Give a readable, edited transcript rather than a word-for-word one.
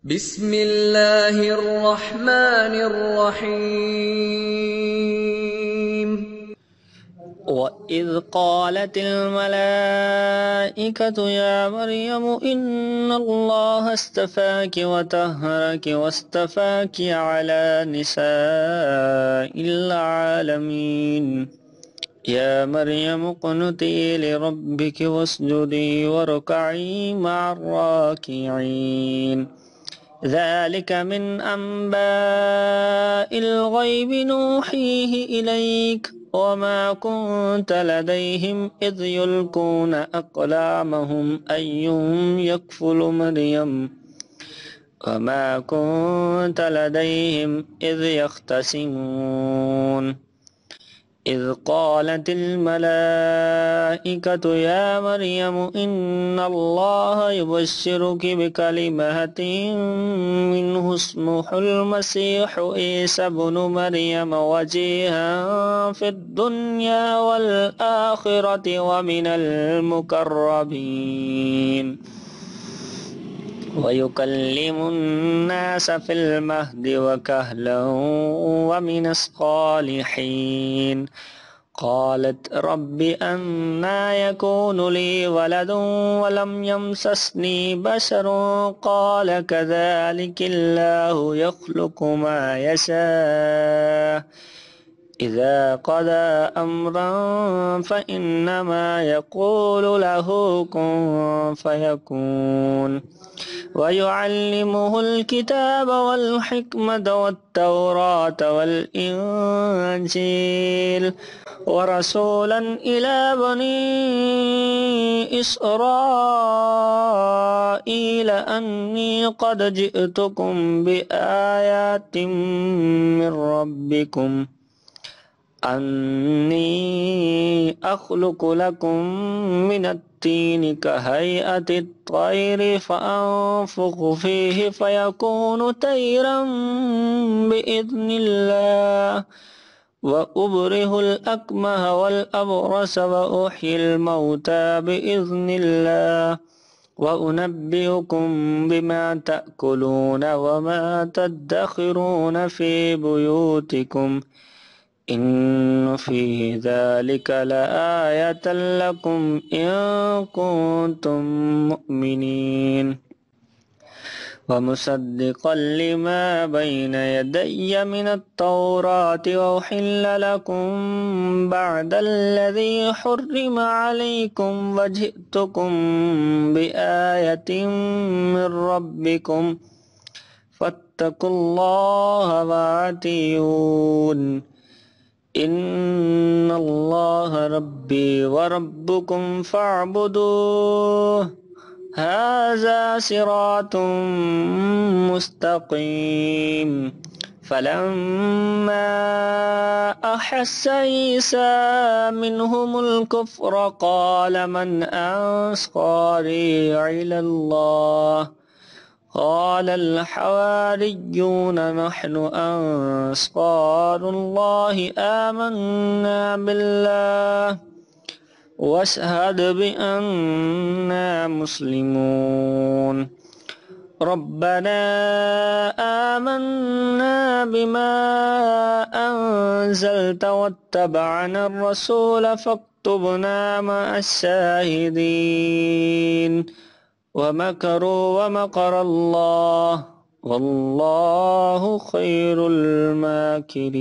بسم الله الرحمن الرحيم. وإذ قالت الملائكة يا مريم إن الله اصطفاك وطهرك واصطفاك على نساء العالمين يا مريم اقنتي لربك واسجدي واركعي مع الراكعين ذلك من أنباء الغيب نوحيه إليك وما كنت لديهم إذ يلقون أقلامهم أيهم يكفل مريم وما كنت لديهم إذ يختصمون إذ قالت الملائكة يا مريم إن الله يبشرك بكلمة منه اسمه المسيح عيسى بن مريم وجيها في الدنيا والآخرة ومن المقربين ويكلم الناس في المهد وكهلا ومن الصالحين قالت رب أنى يكون لي ولد ولم يمسسني بشر قال كذلك الله يخلق ما يشاء إذا قضى أمرا فإنما يقول له كن فيكون ويعلمه الكتاب والحكمة والتوراة والإنجيل ورسولا إلى بني إسرائيل أني قد جئتكم بآيات من ربكم أني أخلق لكم من الطين كهيئة الطير فأنفخ فيه فيكون طيرا بإذن الله وأبره الأكمه والأبرص وأحيي الموتى بإذن الله وأنبئكم بما تأكلون وما تدخرون في بيوتكم إن في ذلك لآية لكم إن كنتم مؤمنين ومصدقا لما بين يدي من التوراة وأحل لكم بعد الذي حرم عليكم وجئتكم بآية من ربكم فاتقوا الله وأطيعون إن الله ربي وربكم فاعبدوه هذا صراط مستقيم فلما أحس عيسى منهم الكفر قال من أنصاري إلى الله قال الحواريون نحن أنصار الله آمنا بالله واشهد بأننا مسلمون ربنا آمنا بما أنزلت واتبعنا الرسول فاكتبنا مع الشاهدين ومكروا ومكر الله والله خير الماكرين.